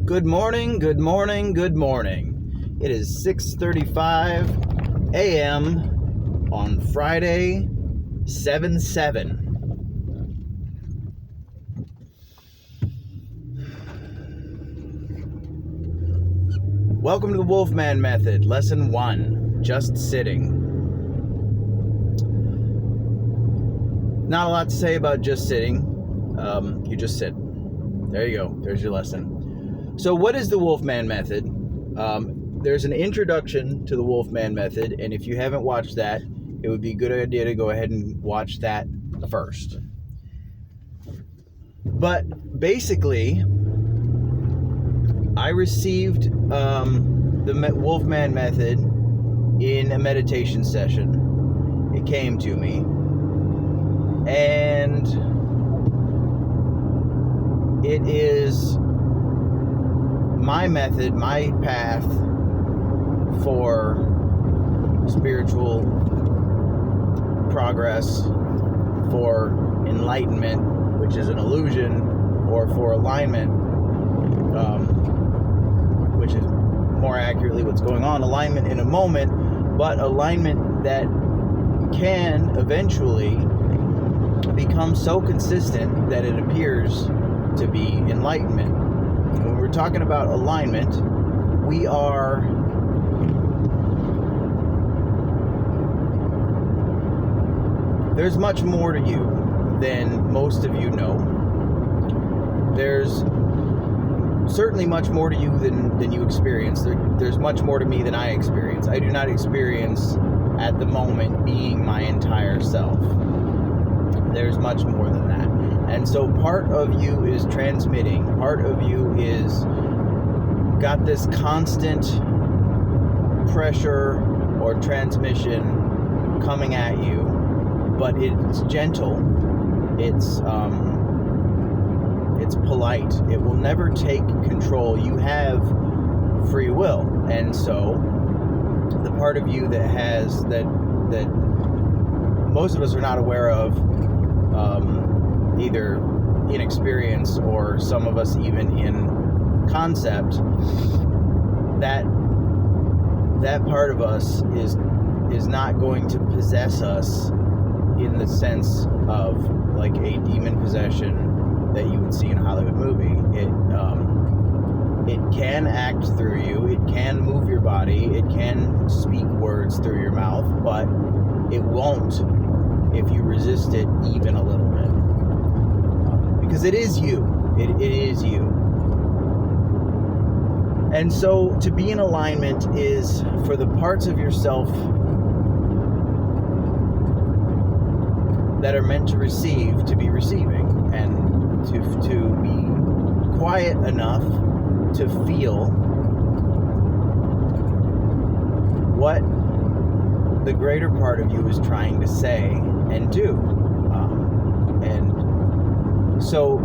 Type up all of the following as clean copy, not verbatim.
Good morning, good morning, good morning. It is 6:35 a.m. on Friday, 7/7. Welcome to the Wolfman Method, Lesson 1, Just Sitting. Not a lot to say about just sitting. You just sit. There you go. There's your lesson. So what is the Wolfman Method? There's an introduction to the Wolfman Method, and if you haven't watched that, it would be a good idea to go ahead and watch that first. But basically, I received the Wolfman Method in a meditation session. It came to me, and it is my method, my path for spiritual progress, for enlightenment, which is an illusion, or for alignment, which is more accurately what's going on. Alignment in a moment, but alignment that can eventually become so consistent that it appears to be enlightenment. When we're talking about alignment, there's much more to you than most of you know. There's certainly much more to you than you experience. There's much more to me than I experience. I do not experience at the moment being my entire self. There's much more than that. And so part of you is transmitting. Part of you is got this constant pressure or transmission coming at you, but it's gentle. It's polite. It will never take control. You have free will. And so the part of you that has that most of us are not aware of, either in experience or some of us even in concept, that part of us is not going to possess us in the sense of like a demon possession that you would see in a Hollywood movie. It can act through you, it can move your body, it can speak words through your mouth, but it won't if you resist it even a little bit. Because it is you. It is you. And so to be in alignment is for the parts of yourself that are meant to receive to be receiving, and to be quiet enough to feel what the greater part of you is trying to say and do. And so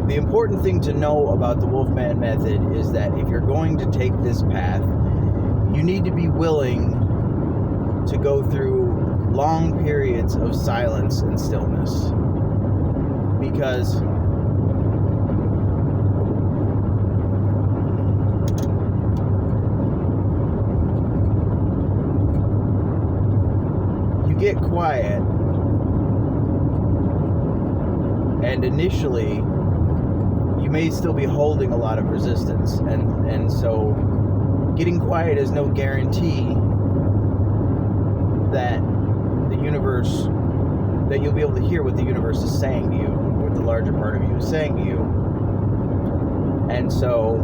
the important thing to know about the Wolfman Method is that if you're going to take this path, you need to be willing to go through long periods of silence and stillness. Because you get quiet, and initially you may still be holding a lot of resistance, and so getting quiet is no guarantee that the universe, that you'll be able to hear what the universe is saying to you, what the larger part of you is saying to you. And so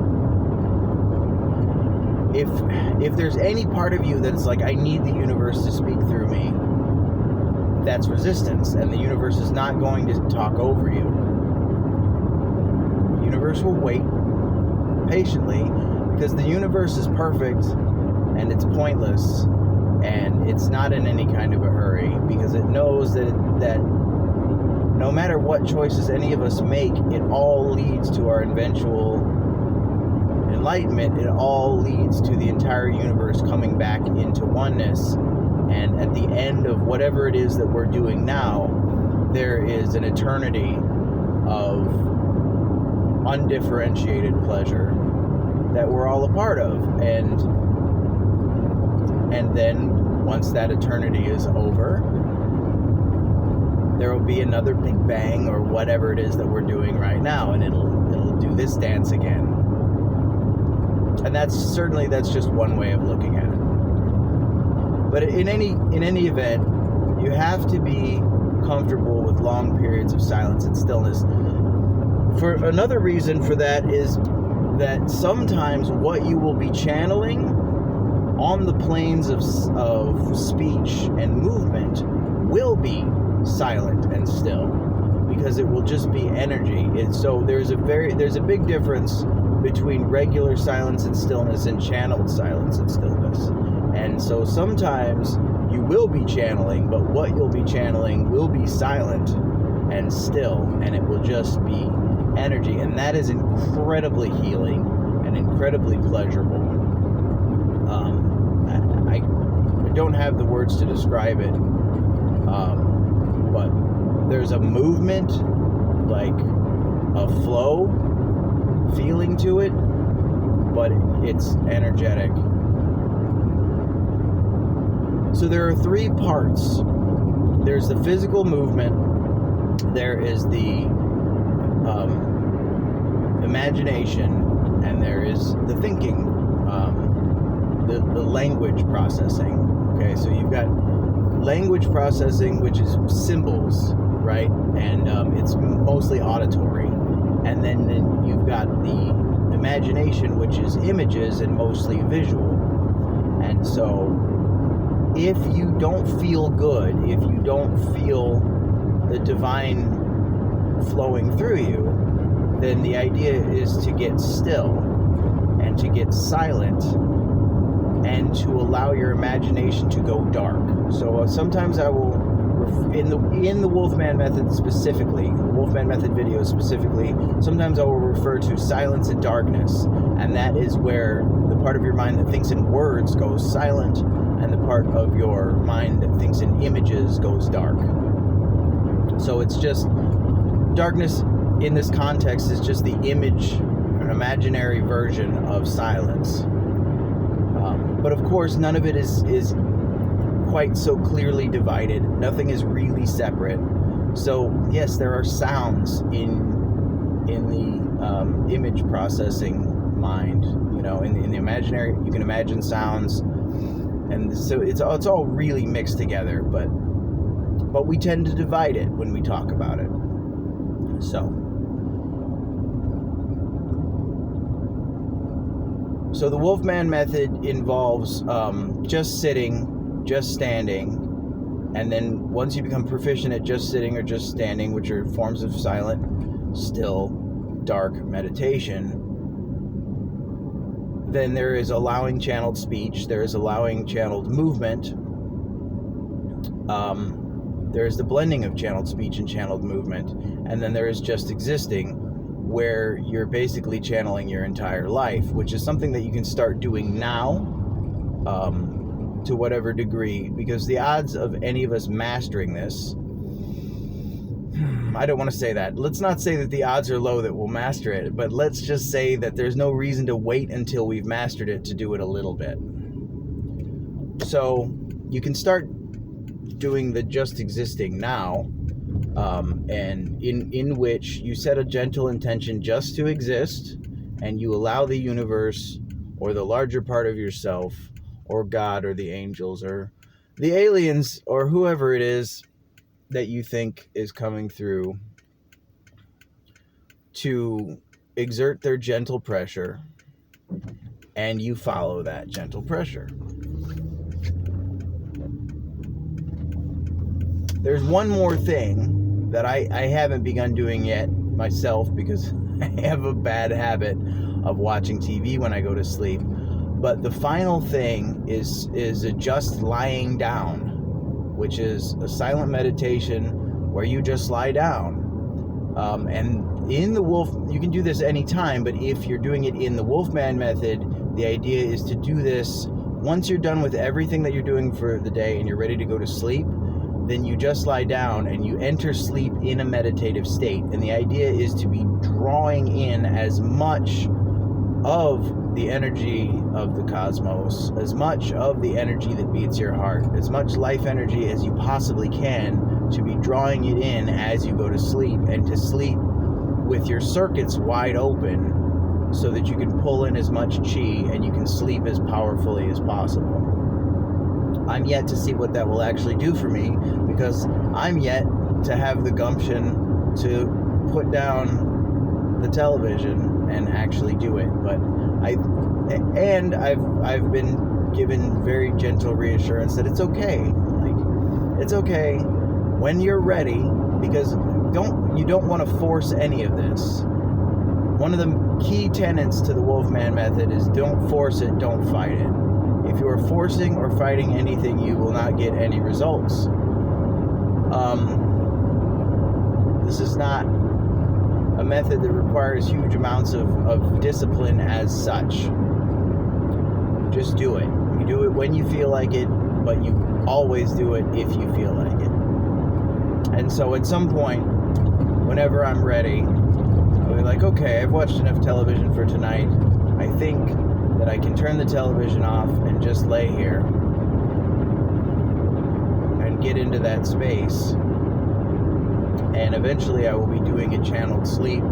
if there's any part of you that's like, I need the universe to speak through me, that's resistance, and the universe is not going to talk over you. The universe will wait patiently, because the universe is perfect and it's pointless, and it's not in any kind of a hurry, because it knows that no matter what choices any of us make, it all leads to our eventual enlightenment. It all leads to the entire universe coming back into oneness. And at the end of whatever it is that we're doing now, there is an eternity of undifferentiated pleasure that we're all a part of. And then once that eternity is over, there will be another big bang or whatever it is that we're doing right now, and it'll do this dance again. And that's just one way of looking at it. But in any event, you have to be comfortable with long periods of silence and stillness. For another reason for that is that sometimes what you will be channeling on the planes of speech and movement will be silent and still, because it will just be energy. So there's a big difference between regular silence and stillness and channeled silence and stillness. And so sometimes you will be channeling, but what you'll be channeling will be silent and still, and it will just be energy. And that is incredibly healing and incredibly pleasurable. I don't have the words to describe it, but there's a movement, like a flow feeling to it, but it's energetic. So there are three parts. There's the physical movement, there is the imagination, and there is the thinking, the language processing. Okay, so you've got language processing, which is symbols, right? And it's mostly auditory. And then you've got the imagination, which is images and mostly visual. And so if you don't feel good, if you don't feel the divine flowing through you, then the idea is to get still and to get silent and to allow your imagination to go dark. So sometimes I will, in the Wolfman method specifically, the Wolfman method videos specifically, sometimes I will refer to silence and darkness, and that is where the part of your mind that thinks in words goes silent, and the part of your mind that thinks in images goes dark. So it's just, darkness in this context is just the image, an imaginary version of silence. But of course, none of it is quite so clearly divided. Nothing is really separate. So yes, there are sounds in the image processing mind. You know, in the imaginary, you can imagine sounds, and so it's all really mixed together. But we tend to divide it when we talk about it. So the Wolfman method involves just sitting, just standing, and then once you become proficient at just sitting or just standing, which are forms of silent, still, dark meditation, then there is allowing channeled speech, there is allowing channeled movement, there is the blending of channeled speech and channeled movement, and then there is just existing, where you're basically channeling your entire life, which is something that you can start doing now, to whatever degree, because the odds of any of us mastering this, I don't want to say that. Let's not say that the odds are low that we'll master it, but let's just say that there's no reason to wait until we've mastered it to do it a little bit. So you can start doing the just existing now, and in which you set a gentle intention just to exist, and you allow the universe or the larger part of yourself or God or the angels or the aliens or whoever it is that you think is coming through to exert their gentle pressure, and you follow that gentle pressure. There's one more thing that I haven't begun doing yet myself, because I have a bad habit of watching TV when I go to sleep. But the final thing is just lying down, which is a silent meditation where you just lie down. And in the you can do this anytime, but if you're doing it in the Wolfman method, the idea is to do this once you're done with everything that you're doing for the day and you're ready to go to sleep. Then you just lie down and you enter sleep in a meditative state. And the idea is to be drawing in as much of the energy of the cosmos, as much of the energy that beats your heart, as much life energy as you possibly can, to be drawing it in as you go to sleep, and to sleep with your circuits wide open so that you can pull in as much chi and you can sleep as powerfully as possible. I'm yet to see what that will actually do for me, because I'm yet to have the gumption to put down the television and actually do it. But I've been given very gentle reassurance that it's okay. Like, it's okay when you're ready, because you don't want to force any of this. One of the key tenets to the Wolfman method is don't force it, don't fight it. If you are forcing or fighting anything, you will not get any results. This is not a method that requires huge amounts of discipline as such. Just do it. You do it when you feel like it, but you always do it if you feel like it. And so at some point, whenever I'm ready, I'll be like, okay, I've watched enough television for tonight. I think that I can turn the television off and just lay here and get into that space. And eventually I will be doing a channeled sleep,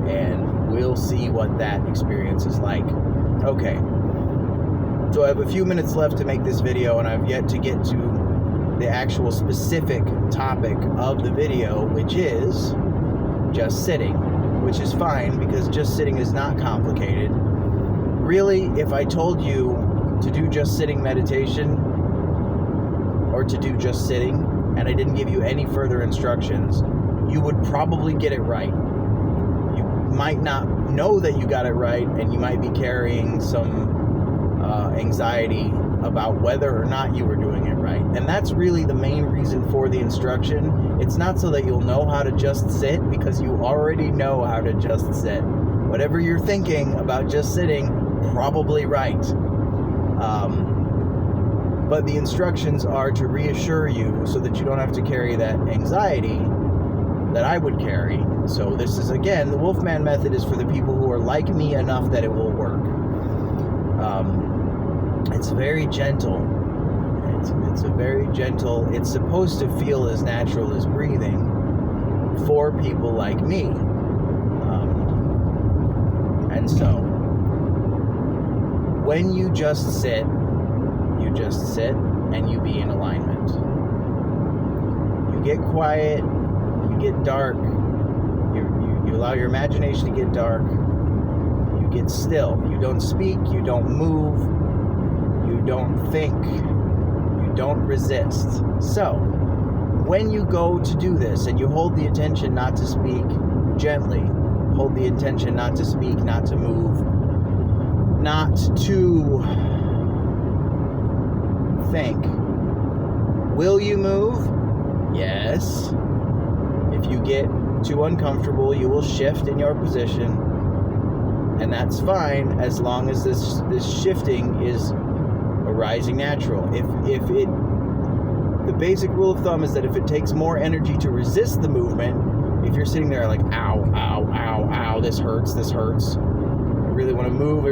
and we'll see what that experience is like. Okay, so I have a few minutes left to make this video, and I've yet to get to the actual specific topic of the video, which is just sitting, which is fine because just sitting is not complicated. Really, if I told you to do just sitting meditation or to do just sitting, and I didn't give you any further instructions, you would probably get it right. You might not know that you got it right, and you might be carrying some anxiety about whether or not you were doing it right. And that's really the main reason for the instruction. It's not so that you'll know how to just sit, because you already know how to just sit. Whatever you're thinking about just sitting, probably right. But the instructions are to reassure you so that you don't have to carry that anxiety that I would carry. So this is, again, the Wolfman method is for the people who are like me enough that it will work. It's very gentle. It's a very gentle, it's supposed to feel as natural as breathing for people like me. And so, when you just sit and you be in alignment. You get quiet, you get dark, you allow your imagination to get dark, you get still. You don't speak, you don't move, you don't think, you don't resist. So, when you go to do this and you hold the intention not to speak, gently hold the intention not to speak, not to move, not to think. Will you move? Yes. If you get too uncomfortable, you will shift in your position, and that's fine as long as this shifting is arising natural. The basic rule of thumb is that if it takes more energy to resist the movement, if you're sitting there like, ow, ow, ow, ow, this hurts, I really want to move,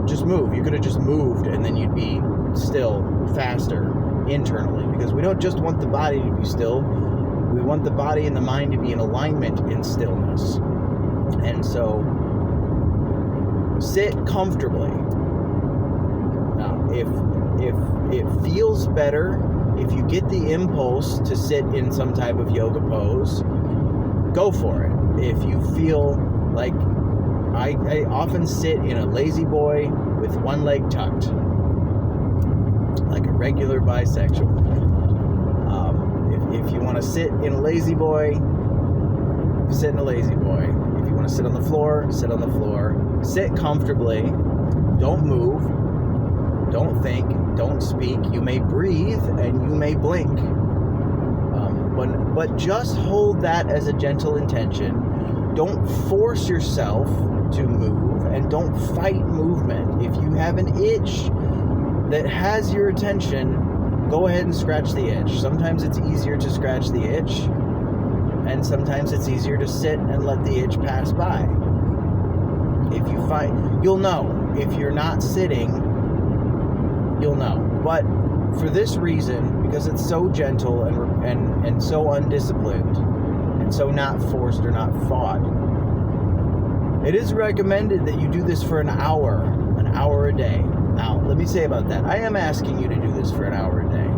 just move. You could have just moved, and then you'd be still faster internally, because we don't just want the body to be still, we want the body and the mind to be in alignment in stillness. And so sit comfortably. Now, if it feels better, if you get the impulse to sit in some type of yoga pose, go for it. If you feel like, I often sit in a lazy boy with one leg tucked, like a regular bisexual. If you want to sit in a lazy boy, sit in a lazy boy. If you want to sit on the floor, sit on the floor. Sit comfortably. Don't move. Don't think. Don't speak. You may breathe and you may blink. But just hold that as a gentle intention. Don't force yourself to move, and don't fight movement. If you have an itch that has your attention, go ahead and scratch the itch. Sometimes it's easier to scratch the itch, and sometimes it's easier to sit and let the itch pass by. you'll know. If you're not sitting, you'll know. But for this reason, because it's so gentle and so undisciplined, and so not forced or not fought, it is recommended that you do this for an hour a day. Now, let me say about that. I am asking you to do this for an hour a day.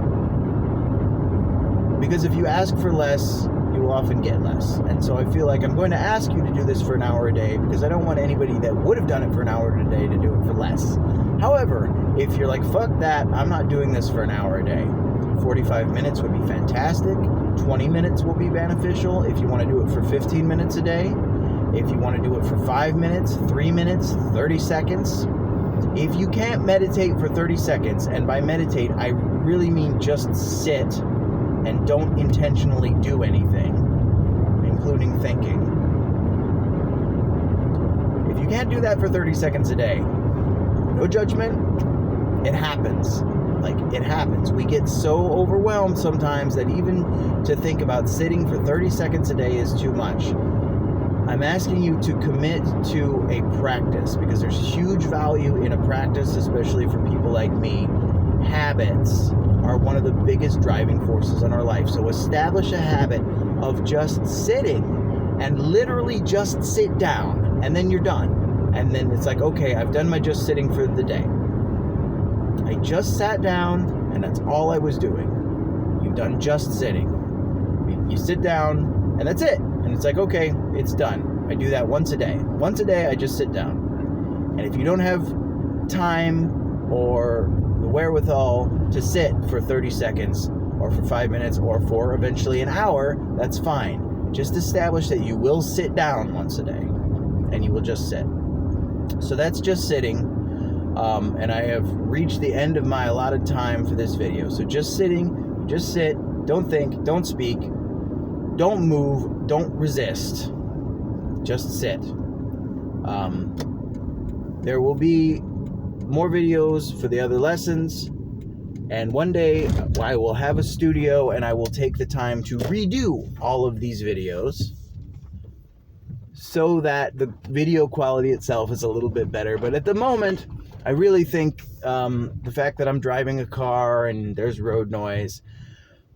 Because if you ask for less, you will often get less. And so I feel like I'm going to ask you to do this for an hour a day because I don't want anybody that would have done it for an hour a day to do it for less. However, if you're like, fuck that, I'm not doing this for an hour a day, 45 minutes would be fantastic. 20 minutes will be beneficial if you want to do it for 15 minutes a day. If you want to do it for 5 minutes, 3 minutes, 30 seconds. If you can't meditate for 30 seconds, and by meditate, I really mean just sit and don't intentionally do anything, including thinking. If you can't do that for 30 seconds a day, no judgment, it happens. Like, it happens. We get so overwhelmed sometimes that even to think about sitting for 30 seconds a day is too much. I'm asking you to commit to a practice because there's huge value in a practice, especially for people like me. Habits are one of the biggest driving forces in our life. So establish a habit of just sitting and literally just sit down, and then you're done. And then it's like, okay, I've done my just sitting for the day. I just sat down and that's all I was doing. You've done just sitting. You sit down and that's it. And it's like, okay, it's done. I do that once a day. Once a day, I just sit down. And if you don't have time or the wherewithal to sit for 30 seconds or for 5 minutes or for eventually an hour, that's fine. Just establish that you will sit down once a day and you will just sit. So that's just sitting. And I have reached the end of my allotted time for this video. So just sitting, just sit, don't think, don't speak, don't move, don't resist. Just sit. There will be more videos for the other lessons, and one day I will have a studio and I will take the time to redo all of these videos so that the video quality itself is a little bit better. But at the moment, I really think the fact that I'm driving a car and there's road noise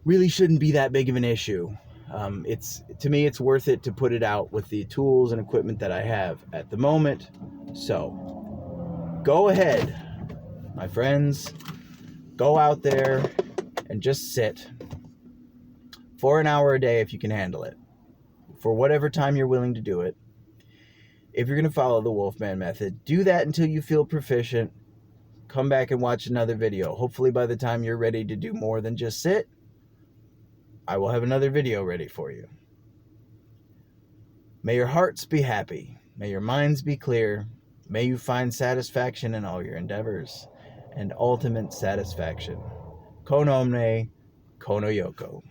really shouldn't be that big of an issue. To me, it's worth it to put it out with the tools and equipment that I have at the moment. So go ahead, my friends, go out there and just sit for an hour a day if you can handle it, for whatever time you're willing to do it. If you're going to follow the Wolfman method, do that until you feel proficient. Come back and watch another video. Hopefully by the time you're ready to do more than just sit, I will have another video ready for you. May your hearts be happy. May your minds be clear. May you find satisfaction in all your endeavors and ultimate satisfaction. Kono omne, kono yoko.